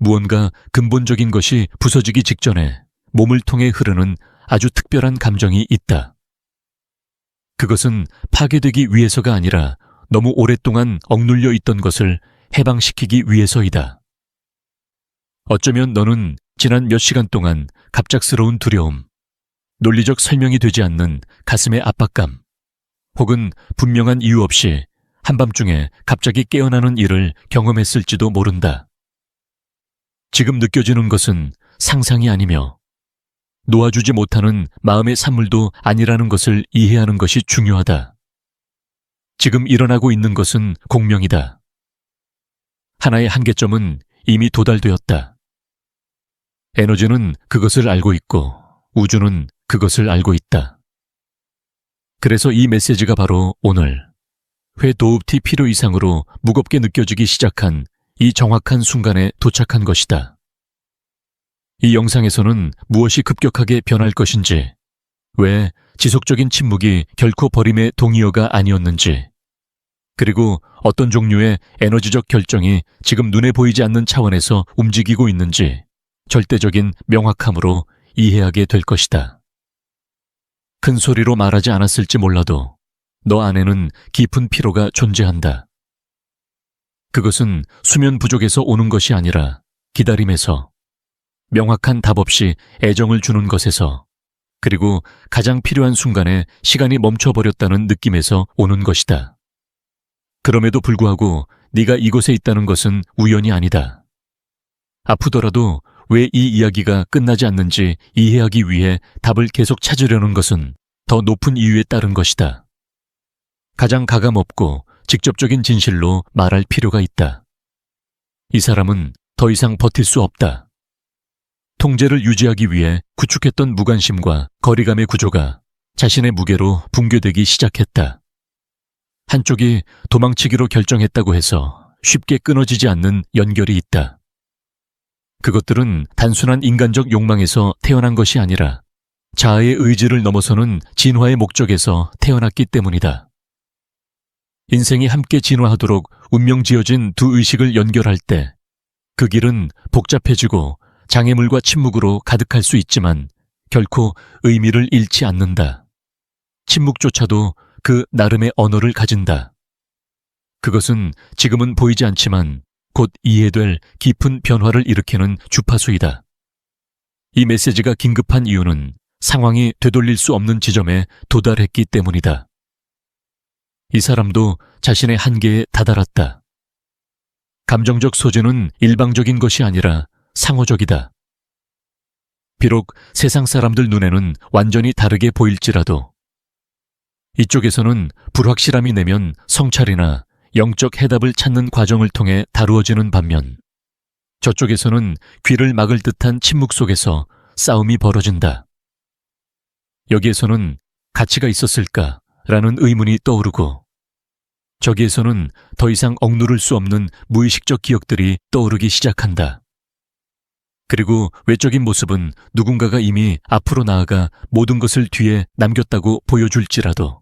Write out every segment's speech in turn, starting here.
무언가 근본적인 것이 부서지기 직전에 몸을 통해 흐르는 아주 특별한 감정이 있다. 그것은 파괴되기 위해서가 아니라 너무 오랫동안 억눌려 있던 것을 해방시키기 위해서이다. 어쩌면 너는 지난 몇 시간 동안 갑작스러운 두려움, 논리적 설명이 되지 않는 가슴의 압박감, 혹은 분명한 이유 없이 한밤중에 갑자기 깨어나는 일을 경험했을지도 모른다. 지금 느껴지는 것은 상상이 아니며 놓아주지 못하는 마음의 산물도 아니라는 것을 이해하는 것이 중요하다. 지금 일어나고 있는 것은 공명이다. 하나의 한계점은 이미 도달되었다. 에너지는 그것을 알고 있고 우주는 그것을 알고 있다. 그래서 이 메시지가 바로 오늘 회도읍티 필요 이상으로 무겁게 느껴지기 시작한 이 정확한 순간에 도착한 것이다. 이 영상에서는 무엇이 급격하게 변할 것인지, 왜 지속적인 침묵이 결코 버림의 동의어가 아니었는지, 그리고 어떤 종류의 에너지적 결정이 지금 눈에 보이지 않는 차원에서 움직이고 있는지 절대적인 명확함으로 이해하게 될 것이다. 큰 소리로 말하지 않았을지 몰라도 너 안에는 깊은 피로가 존재한다. 그것은 수면 부족에서 오는 것이 아니라 기다림에서, 명확한 답 없이 애정을 주는 것에서, 그리고 가장 필요한 순간에 시간이 멈춰버렸다는 느낌에서 오는 것이다. 그럼에도 불구하고 네가 이곳에 있다는 것은 우연이 아니다. 아프더라도 왜 이 이야기가 끝나지 않는지 이해하기 위해 답을 계속 찾으려는 것은 더 높은 이유에 따른 것이다. 가장 가감없고 직접적인 진실로 말할 필요가 있다. 이 사람은 더 이상 버틸 수 없다. 통제를 유지하기 위해 구축했던 무관심과 거리감의 구조가 자신의 무게로 붕괴되기 시작했다. 한쪽이 도망치기로 결정했다고 해서 쉽게 끊어지지 않는 연결이 있다. 그것들은 단순한 인간적 욕망에서 태어난 것이 아니라 자아의 의지를 넘어서는 진화의 목적에서 태어났기 때문이다. 인생이 함께 진화하도록 운명지어진 두 의식을 연결할 때 그 길은 복잡해지고 장애물과 침묵으로 가득할 수 있지만 결코 의미를 잃지 않는다. 침묵조차도 그 나름의 언어를 가진다. 그것은 지금은 보이지 않지만 곧 이해될 깊은 변화를 일으키는 주파수이다. 이 메시지가 긴급한 이유는 상황이 되돌릴 수 없는 지점에 도달했기 때문이다. 이 사람도 자신의 한계에 다다랐다. 감정적 소재는 일방적인 것이 아니라 상호적이다. 비록 세상 사람들 눈에는 완전히 다르게 보일지라도 이쪽에서는 불확실함이 내면 성찰이나 영적 해답을 찾는 과정을 통해 다루어지는 반면 저쪽에서는 귀를 막을 듯한 침묵 속에서 싸움이 벌어진다. 여기에서는 가치가 있었을까라는 의문이 떠오르고 저기에서는 더 이상 억누를 수 없는 무의식적 기억들이 떠오르기 시작한다. 그리고 외적인 모습은 누군가가 이미 앞으로 나아가 모든 것을 뒤에 남겼다고 보여줄지라도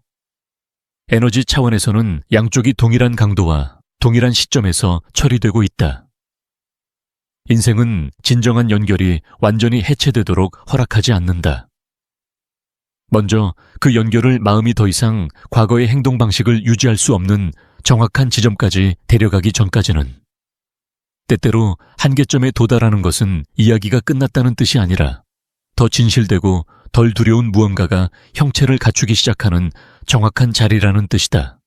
에너지 차원에서는 양쪽이 동일한 강도와 동일한 시점에서 처리되고 있다. 인생은 진정한 연결이 완전히 해체되도록 허락하지 않는다. 먼저 그 연결을 마음이 더 이상 과거의 행동 방식을 유지할 수 없는 정확한 지점까지 데려가기 전까지는 때때로 한계점에 도달하는 것은 이야기가 끝났다는 뜻이 아니라 더 진실되고 덜 두려운 무언가가 형체를 갖추기 시작하는 정확한 자리라는 뜻이다.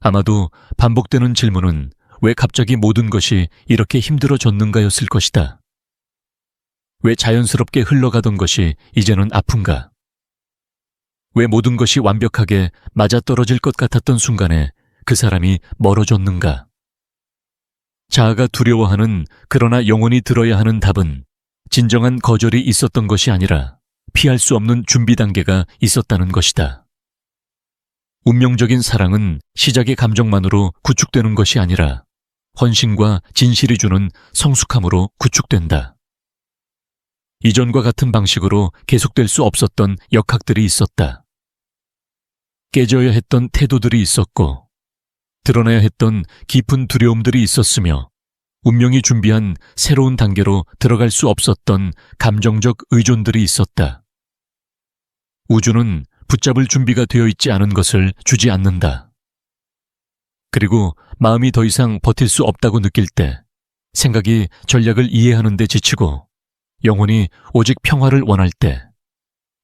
아마도 반복되는 질문은 왜 갑자기 모든 것이 이렇게 힘들어졌는가였을 것이다. 왜 자연스럽게 흘러가던 것이 이제는 아픈가? 왜 모든 것이 완벽하게 맞아떨어질 것 같았던 순간에 그 사람이 멀어졌는가? 자아가 두려워하는 그러나 영원히 들어야 하는 답은 진정한 거절이 있었던 것이 아니라 피할 수 없는 준비 단계가 있었다는 것이다. 운명적인 사랑은 시작의 감정만으로 구축되는 것이 아니라 헌신과 진실이 주는 성숙함으로 구축된다. 이전과 같은 방식으로 계속될 수 없었던 역학들이 있었다. 깨져야 했던 태도들이 있었고 드러나야 했던 깊은 두려움들이 있었으며 운명이 준비한 새로운 단계로 들어갈 수 없었던 감정적 의존들이 있었다. 우주는 붙잡을 준비가 되어 있지 않은 것을 주지 않는다. 그리고 마음이 더 이상 버틸 수 없다고 느낄 때 생각이 전략을 이해하는 데 지치고 영혼이 오직 평화를 원할 때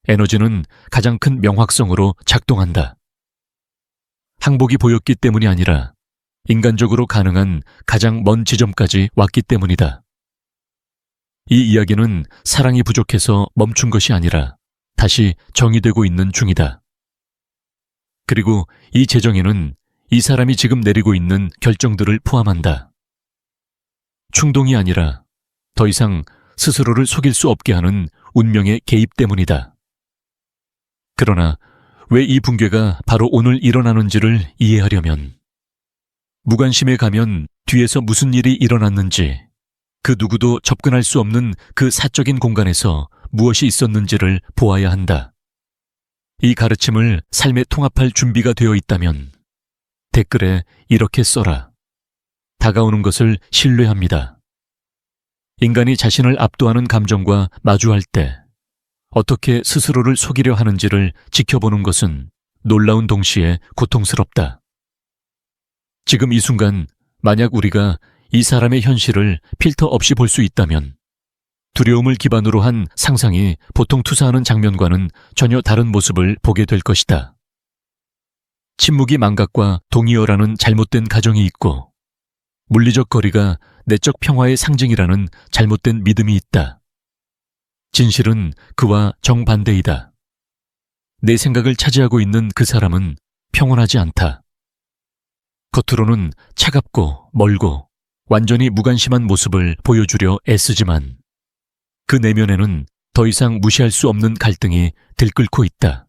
에너지는 가장 큰 명확성으로 작동한다. 항복이 보였기 때문이 아니라 인간적으로 가능한 가장 먼 지점까지 왔기 때문이다. 이 이야기는 사랑이 부족해서 멈춘 것이 아니라 다시 정의되고 있는 중이다. 그리고 이 재정의는 이 사람이 지금 내리고 있는 결정들을 포함한다. 충동이 아니라 더 이상 스스로를 속일 수 없게 하는 운명의 개입 때문이다. 그러나 왜 이 붕괴가 바로 오늘 일어나는지를 이해하려면 무관심에 가면 뒤에서 무슨 일이 일어났는지, 그 누구도 접근할 수 없는 그 사적인 공간에서 무엇이 있었는지를 보아야 한다. 이 가르침을 삶에 통합할 준비가 되어 있다면 댓글에 이렇게 써라. 다가오는 것을 신뢰합니다. 인간이 자신을 압도하는 감정과 마주할 때 어떻게 스스로를 속이려 하는지를 지켜보는 것은 놀라운 동시에 고통스럽다. 지금 이 순간 만약 우리가 이 사람의 현실을 필터 없이 볼 수 있다면 두려움을 기반으로 한 상상이 보통 투사하는 장면과는 전혀 다른 모습을 보게 될 것이다. 침묵이 망각과 동의어라는 잘못된 가정이 있고 물리적 거리가 내적 평화의 상징이라는 잘못된 믿음이 있다. 진실은 그와 정반대이다. 내 생각을 차지하고 있는 그 사람은 평온하지 않다. 겉으로는 차갑고 멀고 완전히 무관심한 모습을 보여주려 애쓰지만 그 내면에는 더 이상 무시할 수 없는 갈등이 들끓고 있다.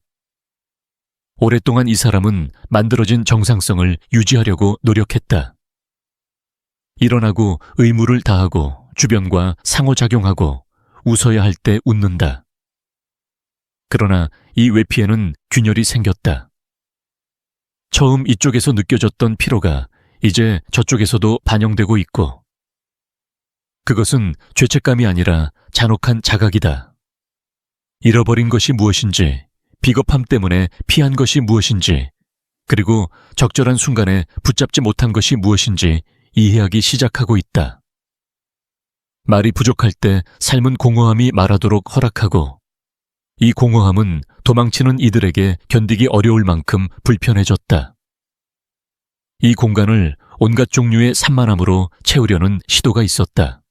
오랫동안 이 사람은 만들어진 정상성을 유지하려고 노력했다. 일어나고 의무를 다하고 주변과 상호작용하고 웃어야 할 때 웃는다. 그러나 이 외피에는 균열이 생겼다. 처음 이쪽에서 느껴졌던 피로가 이제 저쪽에서도 반영되고 있고 그것은 죄책감이 아니라 잔혹한 자각이다. 잃어버린 것이 무엇인지, 비겁함 때문에 피한 것이 무엇인지, 그리고 적절한 순간에 붙잡지 못한 것이 무엇인지 이해하기 시작하고 있다. 말이 부족할 때 삶은 공허함이 말하도록 허락하고 이 공허함은 도망치는 이들에게 견디기 어려울 만큼 불편해졌다. 이 공간을 온갖 종류의 산만함으로 채우려는 시도가 있었다.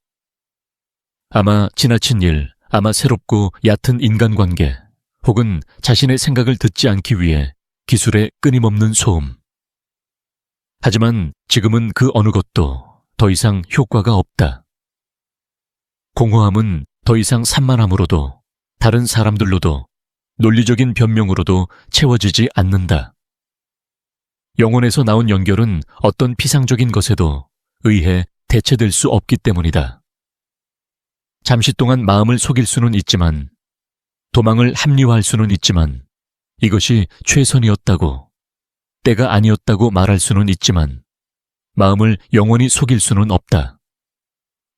아마 지나친 일, 아마 새롭고 얕은 인간관계, 혹은 자신의 생각을 듣지 않기 위해 기술의 끊임없는 소음. 하지만 지금은 그 어느 것도 더 이상 효과가 없다. 공허함은 더 이상 산만함으로도 다른 사람들로도 논리적인 변명으로도 채워지지 않는다. 영혼에서 나온 연결은 어떤 피상적인 것에도 의해 대체될 수 없기 때문이다. 잠시 동안 마음을 속일 수는 있지만, 도망을 합리화할 수는 있지만, 이것이 최선이었다고, 때가 아니었다고 말할 수는 있지만, 마음을 영원히 속일 수는 없다.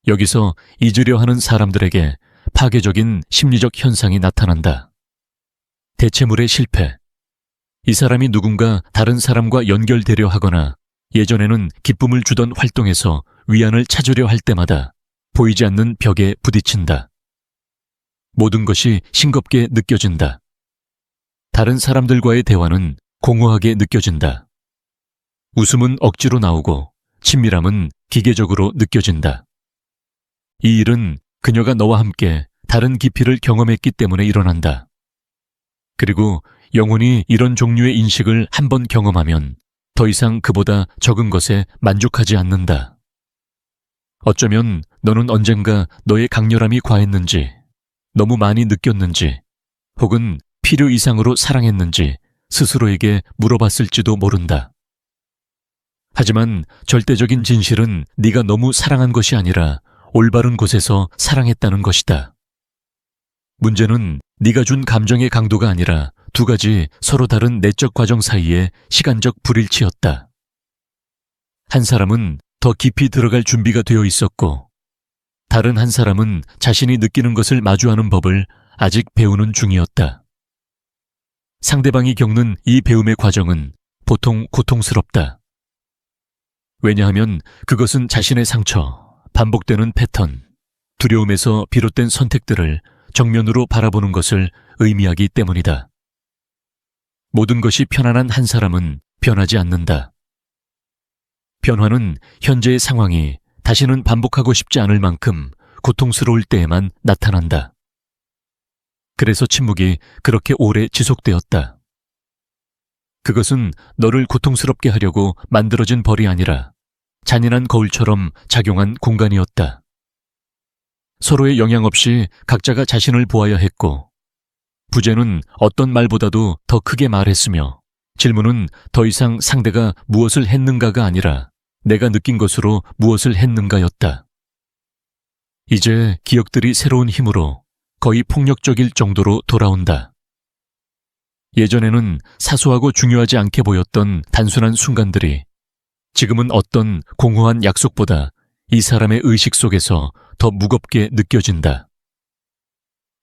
여기서 잊으려 하는 사람들에게 파괴적인 심리적 현상이 나타난다. 대체물의 실패. 이 사람이 누군가 다른 사람과 연결되려 하거나 예전에는 기쁨을 주던 활동에서 위안을 찾으려 할 때마다 보이지 않는 벽에 부딪힌다. 모든 것이 싱겁게 느껴진다. 다른 사람들과의 대화는 공허하게 느껴진다. 웃음은 억지로 나오고 친밀함은 기계적으로 느껴진다. 이 일은 그녀가 너와 함께 다른 깊이를 경험했기 때문에 일어난다. 그리고 영혼이 이런 종류의 인식을 한 번 경험하면 더 이상 그보다 적은 것에 만족하지 않는다. 어쩌면 너는 언젠가 너의 강렬함이 과했는지, 너무 많이 느꼈는지, 혹은 필요 이상으로 사랑했는지 스스로에게 물어봤을지도 모른다. 하지만 절대적인 진실은 네가 너무 사랑한 것이 아니라 올바른 곳에서 사랑했다는 것이다. 문제는 네가 준 감정의 강도가 아니라 두 가지 서로 다른 내적 과정 사이의 시간적 불일치였다. 한 사람은 더 깊이 들어갈 준비가 되어 있었고, 다른 한 사람은 자신이 느끼는 것을 마주하는 법을 아직 배우는 중이었다. 상대방이 겪는 이 배움의 과정은 보통 고통스럽다. 왜냐하면 그것은 자신의 상처, 반복되는 패턴, 두려움에서 비롯된 선택들을 정면으로 바라보는 것을 의미하기 때문이다. 모든 것이 편안한 한 사람은 변하지 않는다. 변화는 현재의 상황이 다시는 반복하고 싶지 않을 만큼 고통스러울 때에만 나타난다. 그래서 침묵이 그렇게 오래 지속되었다. 그것은 너를 고통스럽게 하려고 만들어진 벌이 아니라 잔인한 거울처럼 작용한 공간이었다. 서로의 영향 없이 각자가 자신을 보아야 했고, 부제는 어떤 말보다도 더 크게 말했으며, 질문은 더 이상 상대가 무엇을 했는가가 아니라 내가 느낀 것으로 무엇을 했는가였다. 이제 기억들이 새로운 힘으로 거의 폭력적일 정도로 돌아온다. 예전에는 사소하고 중요하지 않게 보였던 단순한 순간들이 지금은 어떤 공허한 약속보다 이 사람의 의식 속에서 더 무겁게 느껴진다.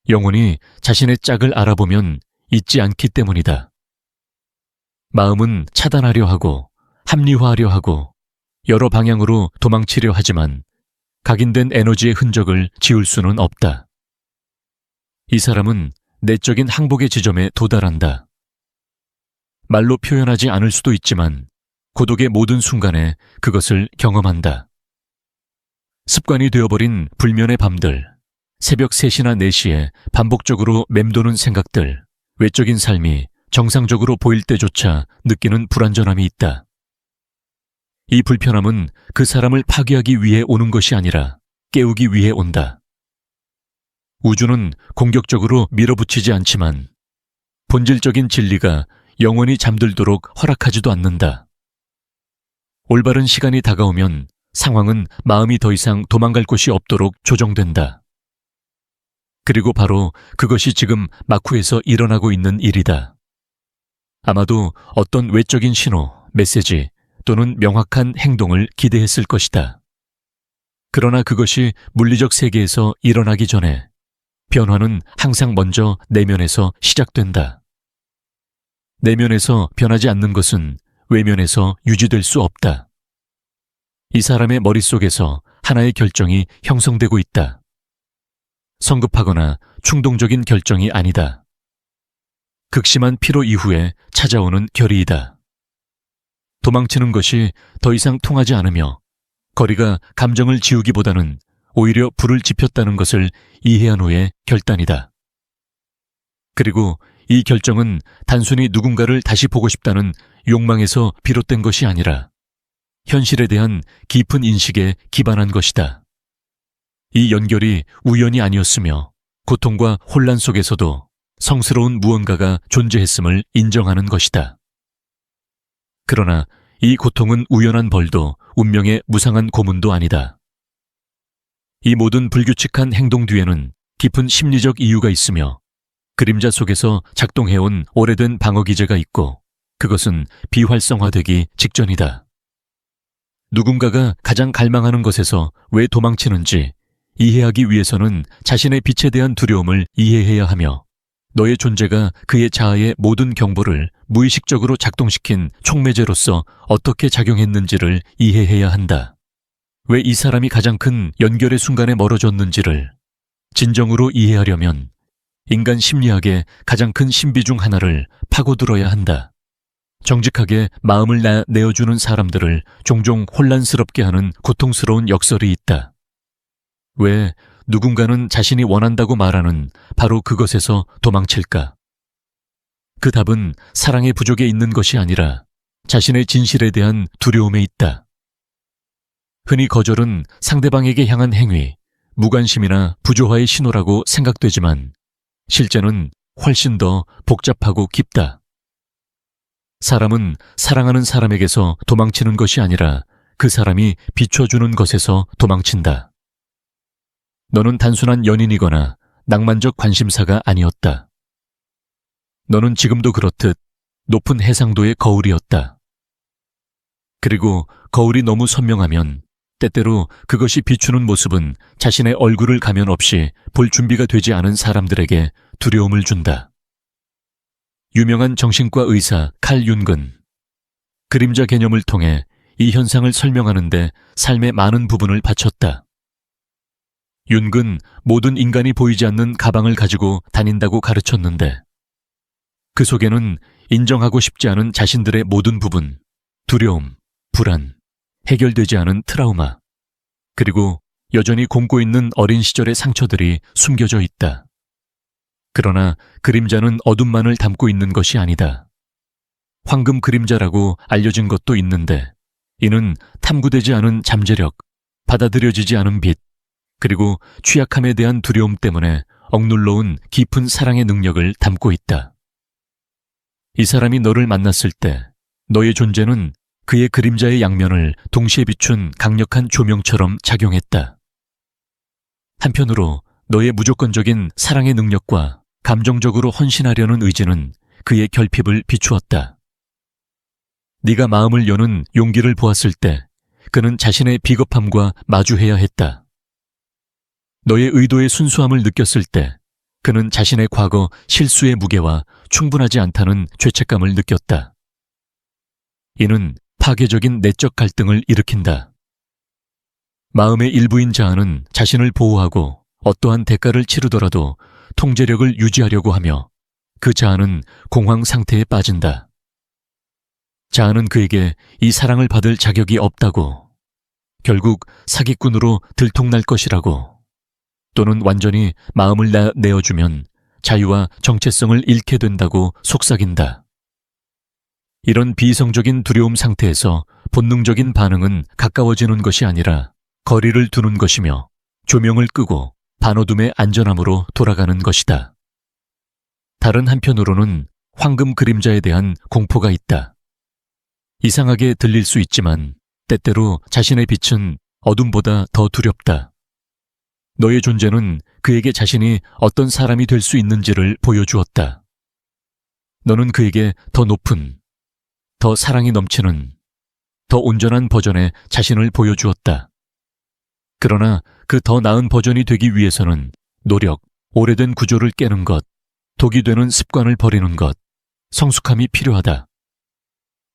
영혼이 자신의 짝을 알아보면 잊지 않기 때문이다. 마음은 차단하려 하고 합리화하려 하고 여러 방향으로 도망치려 하지만 각인된 에너지의 흔적을 지울 수는 없다. 이 사람은 내적인 항복의 지점에 도달한다. 말로 표현하지 않을 수도 있지만 고독의 모든 순간에 그것을 경험한다. 습관이 되어버린 불면의 밤들, 새벽 3시나 4시에 반복적으로 맴도는 생각들, 외적인 삶이 정상적으로 보일 때조차 느끼는 불안전함이 있다. 이 불편함은 그 사람을 파괴하기 위해 오는 것이 아니라 깨우기 위해 온다. 우주는 공격적으로 밀어붙이지 않지만 본질적인 진리가 영원히 잠들도록 허락하지도 않는다. 올바른 시간이 다가오면 상황은 마음이 더 이상 도망갈 곳이 없도록 조정된다. 그리고 바로 그것이 지금 마쿠에서 일어나고 있는 일이다. 아마도 어떤 외적인 신호, 메시지 또는 명확한 행동을 기대했을 것이다. 그러나 그것이 물리적 세계에서 일어나기 전에 변화는 항상 먼저 내면에서 시작된다. 내면에서 변하지 않는 것은 외면에서 유지될 수 없다. 이 사람의 머릿속에서 하나의 결정이 형성되고 있다. 성급하거나 충동적인 결정이 아니다. 극심한 피로 이후에 찾아오는 결의이다. 도망치는 것이 더 이상 통하지 않으며 거리가 감정을 지우기보다는 오히려 불을 지폈다는 것을 이해한 후의 결단이다. 그리고 이 결정은 단순히 누군가를 다시 보고 싶다는 욕망에서 비롯된 것이 아니라 현실에 대한 깊은 인식에 기반한 것이다. 이 연결이 우연이 아니었으며 고통과 혼란 속에서도 성스러운 무언가가 존재했음을 인정하는 것이다. 그러나 이 고통은 우연한 벌도 운명의 무상한 고문도 아니다. 이 모든 불규칙한 행동 뒤에는 깊은 심리적 이유가 있으며 그림자 속에서 작동해온 오래된 방어 기제가 있고 그것은 비활성화되기 직전이다. 누군가가 가장 갈망하는 것에서 왜 도망치는지 이해하기 위해서는 자신의 빛에 대한 두려움을 이해해야 하며 너의 존재가 그의 자아의 모든 경보를 무의식적으로 작동시킨 촉매제로서 어떻게 작용했는지를 이해해야 한다. 왜 이 사람이 가장 큰 연결의 순간에 멀어졌는지를 진정으로 이해하려면 인간 심리학의 가장 큰 신비 중 하나를 파고들어야 한다. 정직하게 마음을 내어주는 사람들을 종종 혼란스럽게 하는 고통스러운 역설이 있다. 왜 누군가는 자신이 원한다고 말하는 바로 그것에서 도망칠까? 그 답은 사랑의 부족에 있는 것이 아니라 자신의 진실에 대한 두려움에 있다. 흔히 거절은 상대방에게 향한 행위, 무관심이나 부조화의 신호라고 생각되지만 실제는 훨씬 더 복잡하고 깊다. 사람은 사랑하는 사람에게서 도망치는 것이 아니라 그 사람이 비춰주는 것에서 도망친다. 너는 단순한 연인이거나 낭만적 관심사가 아니었다. 너는 지금도 그렇듯 높은 해상도의 거울이었다. 그리고 거울이 너무 선명하면 때때로 그것이 비추는 모습은 자신의 얼굴을 가면 없이 볼 준비가 되지 않은 사람들에게 두려움을 준다. 유명한 정신과 의사 칼 윤근. 그림자 개념을 통해 이 현상을 설명하는데 삶의 많은 부분을 바쳤다. 윤근 모든 인간이 보이지 않는 가방을 가지고 다닌다고 가르쳤는데 그 속에는 인정하고 싶지 않은 자신들의 모든 부분, 두려움, 불안, 해결되지 않은 트라우마, 그리고 여전히 곪고 있는 어린 시절의 상처들이 숨겨져 있다. 그러나 그림자는 어둠만을 담고 있는 것이 아니다. 황금 그림자라고 알려진 것도 있는데 이는 탐구되지 않은 잠재력, 받아들여지지 않은 빛, 그리고 취약함에 대한 두려움 때문에 억눌러온 깊은 사랑의 능력을 담고 있다. 이 사람이 너를 만났을 때 너의 존재는 그의 그림자의 양면을 동시에 비춘 강력한 조명처럼 작용했다. 한편으로 너의 무조건적인 사랑의 능력과 감정적으로 헌신하려는 의지는 그의 결핍을 비추었다. 네가 마음을 여는 용기를 보았을 때 그는 자신의 비겁함과 마주해야 했다. 너의 의도의 순수함을 느꼈을 때 그는 자신의 과거 실수의 무게와 충분하지 않다는 죄책감을 느꼈다. 이는 파괴적인 내적 갈등을 일으킨다. 마음의 일부인 자아는 자신을 보호하고 어떠한 대가를 치르더라도 통제력을 유지하려고 하며 그 자아는 공황 상태에 빠진다. 자아는 그에게 이 사랑을 받을 자격이 없다고, 결국 사기꾼으로 들통날 것이라고, 또는 완전히 마음을 내어주면 자유와 정체성을 잃게 된다고 속삭인다. 이런 비이성적인 두려움 상태에서 본능적인 반응은 가까워지는 것이 아니라 거리를 두는 것이며 조명을 끄고 반어둠의 안전함으로 돌아가는 것이다. 다른 한편으로는 황금 그림자에 대한 공포가 있다. 이상하게 들릴 수 있지만 때때로 자신의 빛은 어둠보다 더 두렵다. 너의 존재는 그에게 자신이 어떤 사람이 될 수 있는지를 보여주었다. 너는 그에게 더 높은, 더 사랑이 넘치는, 더 온전한 버전의 자신을 보여주었다. 그러나 그 더 나은 버전이 되기 위해서는 노력, 오래된 구조를 깨는 것, 독이 되는 습관을 버리는 것, 성숙함이 필요하다.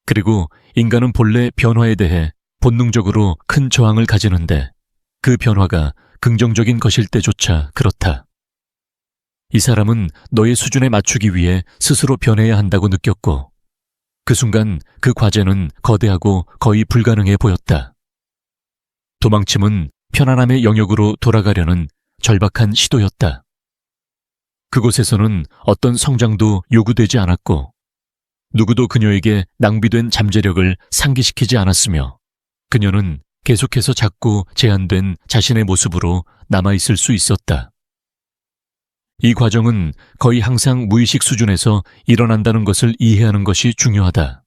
그리고 인간은 본래 변화에 대해 본능적으로 큰 저항을 가지는데 그 변화가 긍정적인 것일 때조차 그렇다. 이 사람은 너의 수준에 맞추기 위해 스스로 변해야 한다고 느꼈고 그 순간 그 과제는 거대하고 거의 불가능해 보였다. 도망침은 편안함의 영역으로 돌아가려는 절박한 시도였다. 그곳에서는 어떤 성장도 요구되지 않았고 누구도 그녀에게 낭비된 잠재력을 상기시키지 않았으며 그녀는 계속해서 작고 제한된 자신의 모습으로 남아있을 수 있었다. 이 과정은 거의 항상 무의식 수준에서 일어난다는 것을 이해하는 것이 중요하다.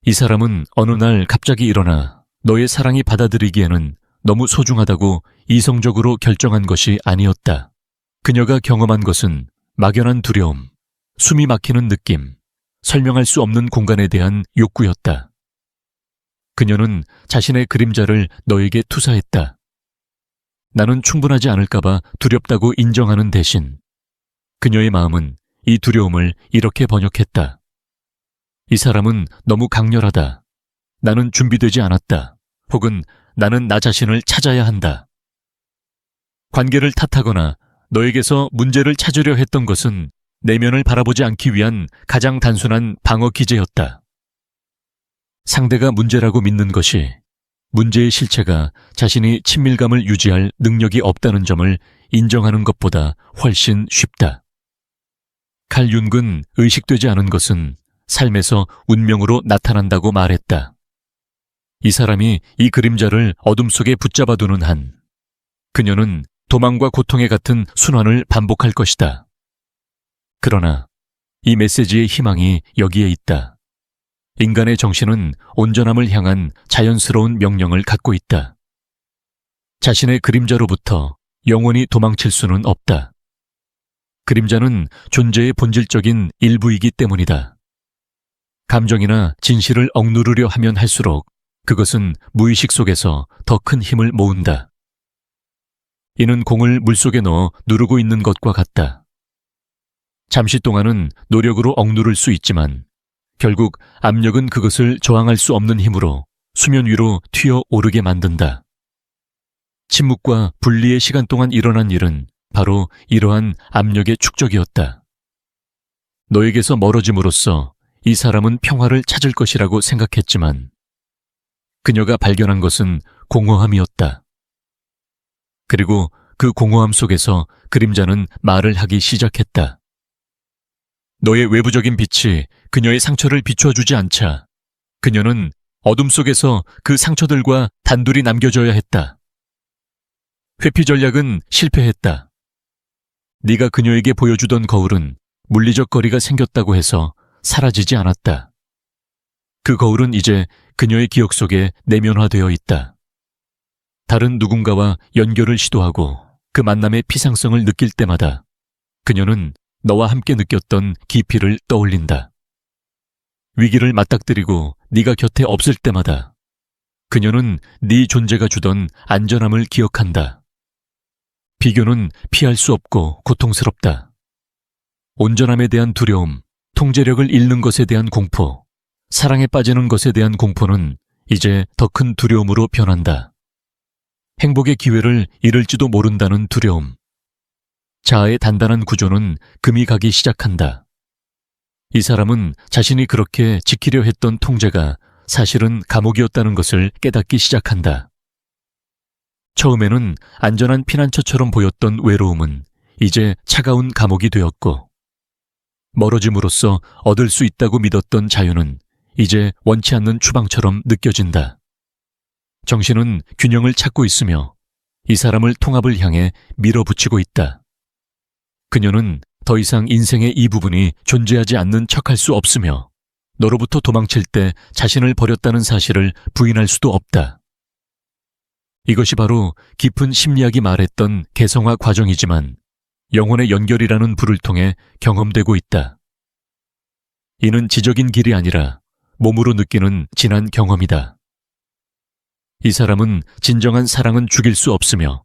이 사람은 어느 날 갑자기 일어나 너의 사랑이 받아들이기에는 너무 소중하다고 이성적으로 결정한 것이 아니었다. 그녀가 경험한 것은 막연한 두려움, 숨이 막히는 느낌, 설명할 수 없는 공간에 대한 욕구였다. 그녀는 자신의 그림자를 너에게 투사했다. 나는 충분하지 않을까봐 두렵다고 인정하는 대신 그녀의 마음은 이 두려움을 이렇게 번역했다. 이 사람은 너무 강렬하다. 나는 준비되지 않았다. 혹은 나는 나 자신을 찾아야 한다. 관계를 탓하거나 너에게서 문제를 찾으려 했던 것은 내면을 바라보지 않기 위한 가장 단순한 방어 기제였다. 상대가 문제라고 믿는 것이 문제의 실체가 자신이 친밀감을 유지할 능력이 없다는 점을 인정하는 것보다 훨씬 쉽다. 칼 윤근 의식되지 않은 것은 삶에서 운명으로 나타난다고 말했다. 이 사람이 이 그림자를 어둠 속에 붙잡아 두는 한 그녀는 도망과 고통의 같은 순환을 반복할 것이다. 그러나 이 메시지의 희망이 여기에 있다. 인간의 정신은 온전함을 향한 자연스러운 명령을 갖고 있다. 자신의 그림자로부터 영원히 도망칠 수는 없다. 그림자는 존재의 본질적인 일부이기 때문이다. 감정이나 진실을 억누르려 하면 할수록 그것은 무의식 속에서 더 큰 힘을 모은다. 이는 공을 물속에 넣어 누르고 있는 것과 같다. 잠시 동안은 노력으로 억누를 수 있지만 결국 압력은 그것을 저항할 수 없는 힘으로 수면 위로 튀어 오르게 만든다. 침묵과 분리의 시간 동안 일어난 일은 바로 이러한 압력의 축적이었다. 너에게서 멀어짐으로써 이 사람은 평화를 찾을 것이라고 생각했지만 그녀가 발견한 것은 공허함이었다. 그리고 그 공허함 속에서 그림자는 말을 하기 시작했다. 너의 외부적인 빛이 그녀의 상처를 비춰주지 않자 그녀는 어둠 속에서 그 상처들과 단둘이 남겨져야 했다. 회피 전략은 실패했다. 네가 그녀에게 보여주던 거울은 물리적 거리가 생겼다고 해서 사라지지 않았다. 그 거울은 이제 그녀의 기억 속에 내면화되어 있다. 다른 누군가와 연결을 시도하고 그 만남의 피상성을 느낄 때마다 그녀는 너와 함께 느꼈던 깊이를 떠올린다. 위기를 맞닥뜨리고 네가 곁에 없을 때마다 그녀는 네 존재가 주던 안전함을 기억한다. 비교는 피할 수 없고 고통스럽다. 온전함에 대한 두려움, 통제력을 잃는 것에 대한 공포, 사랑에 빠지는 것에 대한 공포는 이제 더 큰 두려움으로 변한다. 행복의 기회를 잃을지도 모른다는 두려움. 자아의 단단한 구조는 금이 가기 시작한다. 이 사람은 자신이 그렇게 지키려 했던 통제가 사실은 감옥이었다는 것을 깨닫기 시작한다. 처음에는 안전한 피난처처럼 보였던 외로움은 이제 차가운 감옥이 되었고, 멀어짐으로써 얻을 수 있다고 믿었던 자유는 이제 원치 않는 추방처럼 느껴진다. 정신은 균형을 찾고 있으며 이 사람을 통합을 향해 밀어붙이고 있다. 그녀는 더 이상 인생의 이 부분이 존재하지 않는 척할 수 없으며 너로부터 도망칠 때 자신을 버렸다는 사실을 부인할 수도 없다. 이것이 바로 깊은 심리학이 말했던 개성화 과정이지만 영혼의 연결이라는 불을 통해 경험되고 있다. 이는 지적인 길이 아니라 몸으로 느끼는 진한 경험이다. 이 사람은 진정한 사랑은 죽일 수 없으며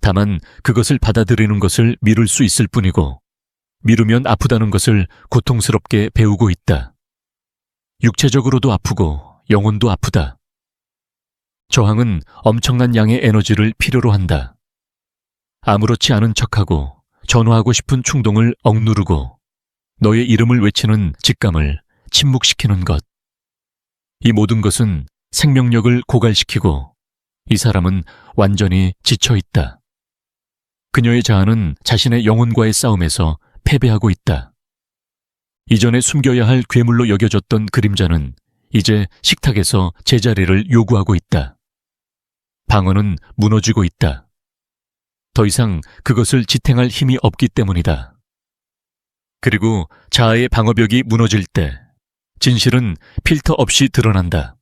다만 그것을 받아들이는 것을 미룰 수 있을 뿐이고 미루면 아프다는 것을 고통스럽게 배우고 있다. 육체적으로도 아프고 영혼도 아프다. 저항은 엄청난 양의 에너지를 필요로 한다. 아무렇지 않은 척하고 전화하고 싶은 충동을 억누르고 너의 이름을 외치는 직감을 침묵시키는 것. 이 모든 것은 생명력을 고갈시키고 이 사람은 완전히 지쳐 있다. 그녀의 자아는 자신의 영혼과의 싸움에서 패배하고 있다. 이전에 숨겨야 할 괴물로 여겨졌던 그림자는 이제 식탁에서 제자리를 요구하고 있다. 방어는 무너지고 있다. 더 이상 그것을 지탱할 힘이 없기 때문이다. 그리고 자아의 방어벽이 무너질 때 진실은 필터 없이 드러난다.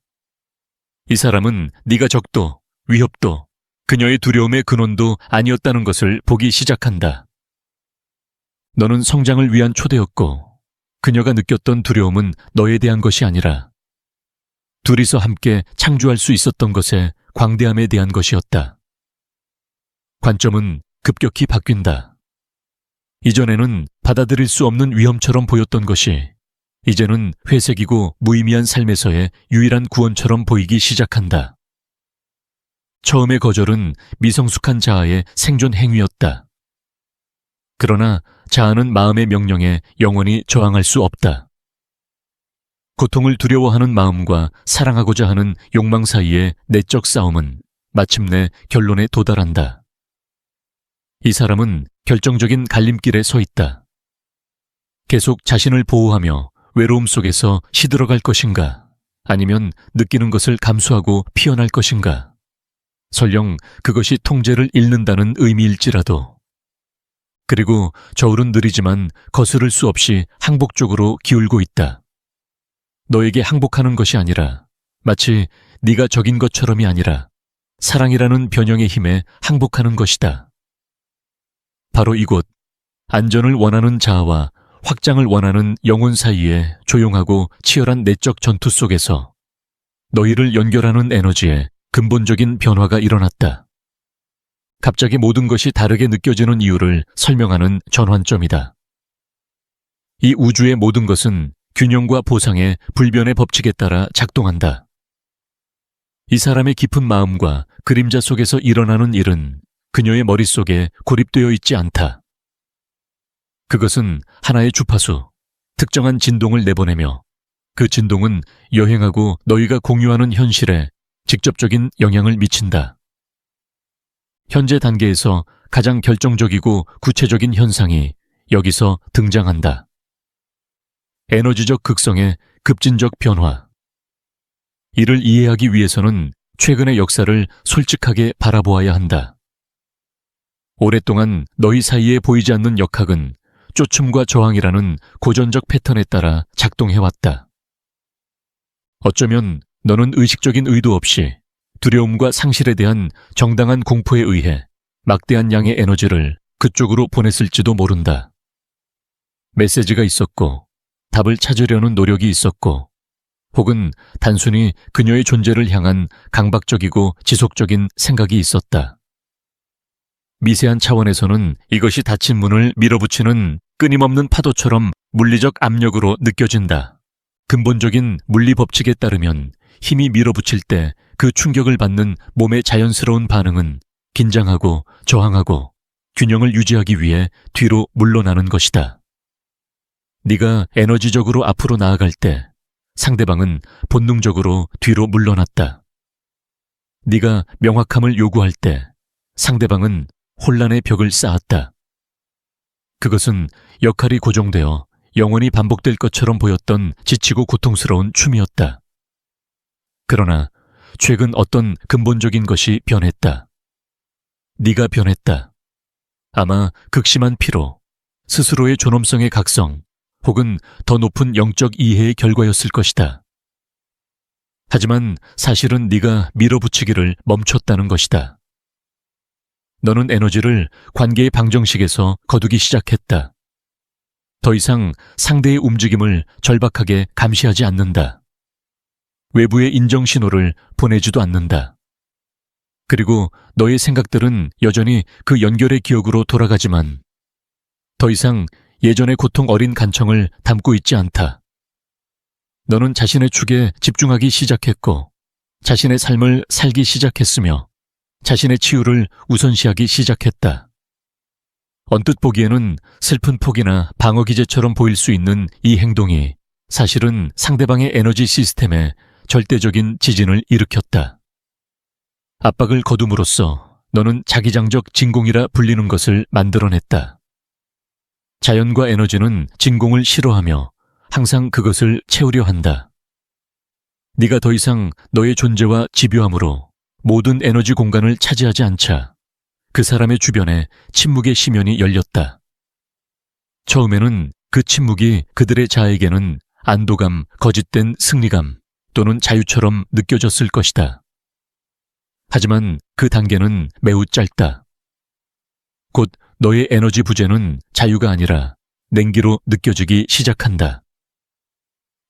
이 사람은 네가 적도, 위협도, 그녀의 두려움의 근원도 아니었다는 것을 보기 시작한다. 너는 성장을 위한 초대였고 그녀가 느꼈던 두려움은 너에 대한 것이 아니라 둘이서 함께 창조할 수 있었던 것의 광대함에 대한 것이었다. 관점은 급격히 바뀐다. 이전에는 받아들일 수 없는 위험처럼 보였던 것이 이제는 회색이고 무의미한 삶에서의 유일한 구원처럼 보이기 시작한다. 처음의 거절은 미성숙한 자아의 생존 행위였다. 그러나 자아는 마음의 명령에 영원히 저항할 수 없다. 고통을 두려워하는 마음과 사랑하고자 하는 욕망 사이의 내적 싸움은 마침내 결론에 도달한다. 이 사람은 결정적인 갈림길에 서 있다. 계속 자신을 보호하며 외로움 속에서 시들어갈 것인가, 아니면 느끼는 것을 감수하고 피어날 것인가, 설령 그것이 통제를 잃는다는 의미일지라도. 그리고 저울은 느리지만 거스를 수 없이 항복 쪽으로 기울고 있다. 너에게 항복하는 것이 아니라 마치 네가 적인 것처럼이 아니라 사랑이라는 변형의 힘에 항복하는 것이다. 바로 이곳, 안전을 원하는 자아와 확장을 원하는 영혼 사이의 조용하고 치열한 내적 전투 속에서 너희를 연결하는 에너지에 근본적인 변화가 일어났다. 갑자기 모든 것이 다르게 느껴지는 이유를 설명하는 전환점이다. 이 우주의 모든 것은 균형과 보상의 불변의 법칙에 따라 작동한다. 이 사람의 깊은 마음과 그림자 속에서 일어나는 일은 그녀의 머릿속에 고립되어 있지 않다. 그것은 하나의 주파수, 특정한 진동을 내보내며 그 진동은 여행하고 너희가 공유하는 현실에 직접적인 영향을 미친다. 현재 단계에서 가장 결정적이고 구체적인 현상이 여기서 등장한다. 에너지적 극성의 급진적 변화. 이를 이해하기 위해서는 최근의 역사를 솔직하게 바라보아야 한다. 오랫동안 너희 사이에 보이지 않는 역학은 쫓음과 저항이라는 고전적 패턴에 따라 작동해왔다. 어쩌면 너는 의식적인 의도 없이 두려움과 상실에 대한 정당한 공포에 의해 막대한 양의 에너지를 그쪽으로 보냈을지도 모른다. 메시지가 있었고, 답을 찾으려는 노력이 있었고, 혹은 단순히 그녀의 존재를 향한 강박적이고 지속적인 생각이 있었다. 미세한 차원에서는 이것이 닫힌 문을 밀어붙이는 끊임없는 파도처럼 물리적 압력으로 느껴진다. 근본적인 물리 법칙에 따르면 힘이 밀어붙일 때 그 충격을 받는 몸의 자연스러운 반응은 긴장하고 저항하고 균형을 유지하기 위해 뒤로 물러나는 것이다. 네가 에너지적으로 앞으로 나아갈 때 상대방은 본능적으로 뒤로 물러났다. 네가 명확함을 요구할 때 상대방은 혼란의 벽을 쌓았다. 그것은 역할이 고정되어 영원히 반복될 것처럼 보였던 지치고 고통스러운 춤이었다. 그러나 최근 어떤 근본적인 것이 변했다. 네가 변했다. 아마 극심한 피로, 스스로의 존엄성의 각성, 혹은 더 높은 영적 이해의 결과였을 것이다. 하지만 사실은 네가 밀어붙이기를 멈췄다는 것이다. 너는 에너지를 관계의 방정식에서 거두기 시작했다. 더 이상 상대의 움직임을 절박하게 감시하지 않는다. 외부의 인정 신호를 보내지도 않는다. 그리고 너의 생각들은 여전히 그 연결의 기억으로 돌아가지만 더 이상 예전의 고통 어린 간청을 담고 있지 않다. 너는 자신의 축에 집중하기 시작했고 자신의 삶을 살기 시작했으며 자신의 치유를 우선시하기 시작했다. 언뜻 보기에는 슬픈 폭이나 방어 기제처럼 보일 수 있는 이 행동이 사실은 상대방의 에너지 시스템에 절대적인 지진을 일으켰다. 압박을 거둠으로써 너는 자기장적 진공이라 불리는 것을 만들어냈다. 자연과 에너지는 진공을 싫어하며 항상 그것을 채우려 한다. 네가 더 이상 너의 존재와 집요함으로 모든 에너지 공간을 차지하지 않자 그 사람의 주변에 침묵의 심연이 열렸다. 처음에는 그 침묵이 그들의 자에게는 안도감, 거짓된 승리감 또는 자유처럼 느껴졌을 것이다. 하지만 그 단계는 매우 짧다. 곧 너의 에너지 부재는 자유가 아니라 냉기로 느껴지기 시작한다.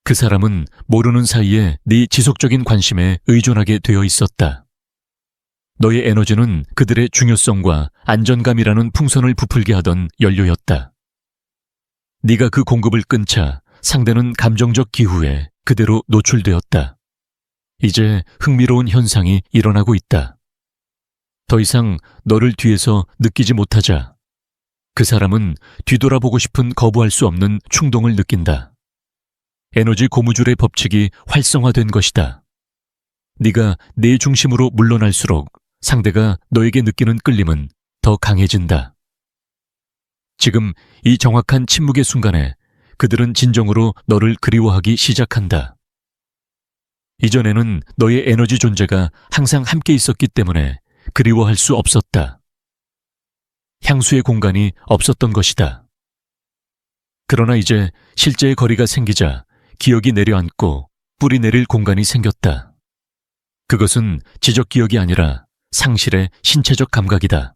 그 사람은 모르는 사이에 네 지속적인 관심에 의존하게 되어 있었다. 너의 에너지는 그들의 중요성과 안전감이라는 풍선을 부풀게 하던 연료였다. 네가 그 공급을 끊자 상대는 감정적 기후에 그대로 노출되었다. 이제 흥미로운 현상이 일어나고 있다. 더 이상 너를 뒤에서 느끼지 못하자 그 사람은 뒤돌아보고 싶은 거부할 수 없는 충동을 느낀다. 에너지 고무줄의 법칙이 활성화된 것이다. 네가 내 중심으로 물러날수록 상대가 너에게 느끼는 끌림은 더 강해진다. 지금 이 정확한 침묵의 순간에 그들은 진정으로 너를 그리워하기 시작한다. 이전에는 너의 에너지 존재가 항상 함께 있었기 때문에 그리워할 수 없었다. 향수의 공간이 없었던 것이다. 그러나 이제 실제의 거리가 생기자 기억이 내려앉고 뿌리 내릴 공간이 생겼다. 그것은 지적 기억이 아니라 상실의 신체적 감각이다.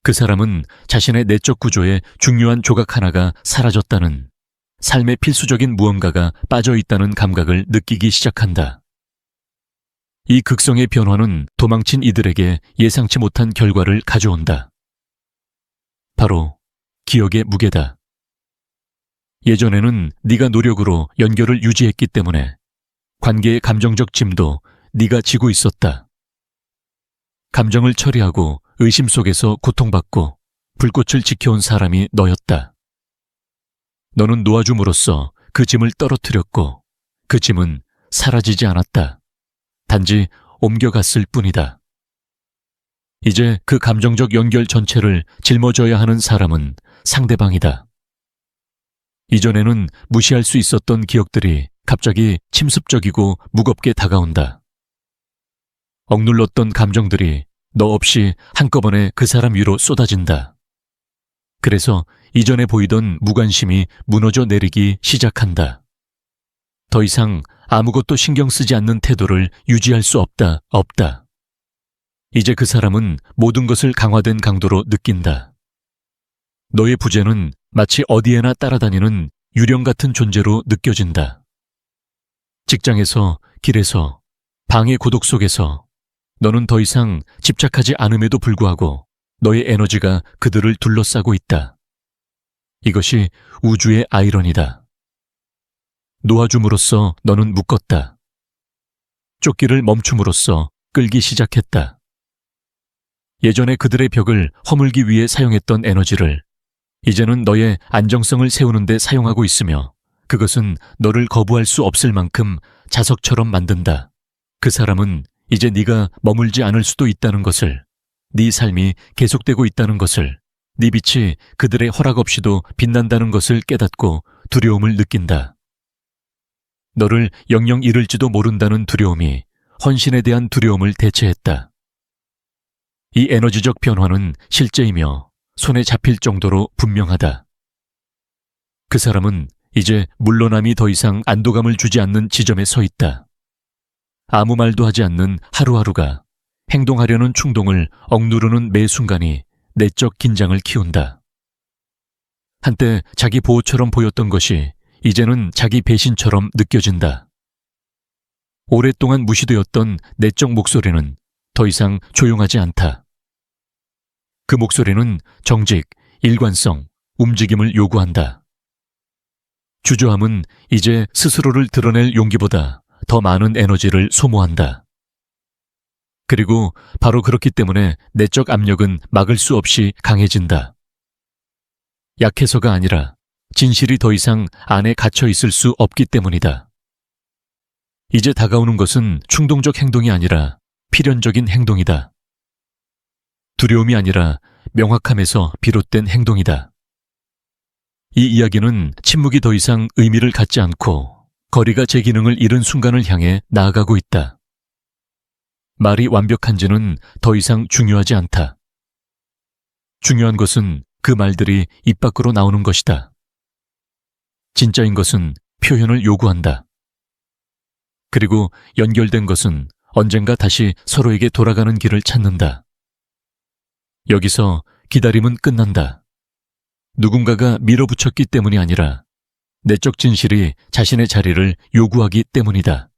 그 사람은 자신의 내적 구조의 중요한 조각 하나가 사라졌다는, 삶의 필수적인 무언가가 빠져 있다는 감각을 느끼기 시작한다. 이 극성의 변화는 도망친 이들에게 예상치 못한 결과를 가져온다. 바로 기억의 무게다. 예전에는 네가 노력으로 연결을 유지했기 때문에 관계의 감정적 짐도 네가 지고 있었다. 감정을 처리하고 의심 속에서 고통받고 불꽃을 지켜온 사람이 너였다. 너는 놓아줌으로써 그 짐을 떨어뜨렸고 그 짐은 사라지지 않았다. 단지 옮겨갔을 뿐이다. 이제 그 감정적 연결 전체를 짊어져야 하는 사람은 상대방이다. 이전에는 무시할 수 있었던 기억들이 갑자기 침습적이고 무겁게 다가온다. 억눌렀던 감정들이 너 없이 한꺼번에 그 사람 위로 쏟아진다. 그래서 이전에 보이던 무관심이 무너져 내리기 시작한다. 더 이상 아무것도 신경 쓰지 않는 태도를 유지할 수 없다. 이제 그 사람은 모든 것을 강화된 강도로 느낀다. 너의 부재는 마치 어디에나 따라다니는 유령 같은 존재로 느껴진다. 직장에서, 길에서, 방의 고독 속에서 너는 더 이상 집착하지 않음에도 불구하고 너의 에너지가 그들을 둘러싸고 있다. 이것이 우주의 아이러니다. 놓아줌으로써 너는 묶었다. 쫓기를 멈춤으로써 끌기 시작했다. 예전에 그들의 벽을 허물기 위해 사용했던 에너지를 이제는 너의 안정성을 세우는 데 사용하고 있으며 그것은 너를 거부할 수 없을 만큼 자석처럼 만든다. 그 사람은 이제 네가 머물지 않을 수도 있다는 것을, 네 삶이 계속되고 있다는 것을, 네 빛이 그들의 허락 없이도 빛난다는 것을 깨닫고 두려움을 느낀다. 너를 영영 잃을지도 모른다는 두려움이 헌신에 대한 두려움을 대체했다. 이 에너지적 변화는 실제이며 손에 잡힐 정도로 분명하다. 그 사람은 이제 물러남이 더 이상 안도감을 주지 않는 지점에 서 있다. 아무 말도 하지 않는 하루하루가 행동하려는 충동을 억누르는 매 순간이 내적 긴장을 키운다. 한때 자기 보호처럼 보였던 것이 이제는 자기 배신처럼 느껴진다. 오랫동안 무시되었던 내적 목소리는 더 이상 조용하지 않다. 그 목소리는 정직, 일관성, 움직임을 요구한다. 주저함은 이제 스스로를 드러낼 용기보다 더 많은 에너지를 소모한다. 그리고 바로 그렇기 때문에 내적 압력은 막을 수 없이 강해진다. 약해서가 아니라 진실이 더 이상 안에 갇혀 있을 수 없기 때문이다. 이제 다가오는 것은 충동적 행동이 아니라 필연적인 행동이다. 두려움이 아니라 명확함에서 비롯된 행동이다. 이 이야기는 침묵이 더 이상 의미를 갖지 않고 거리가 제 기능을 잃은 순간을 향해 나아가고 있다. 말이 완벽한지는 더 이상 중요하지 않다. 중요한 것은 그 말들이 입 밖으로 나오는 것이다. 진짜인 것은 표현을 요구한다. 그리고 연결된 것은 언젠가 다시 서로에게 돌아가는 길을 찾는다. 여기서 기다림은 끝난다. 누군가가 밀어붙였기 때문이 아니라 내적 진실이 자신의 자리를 요구하기 때문이다.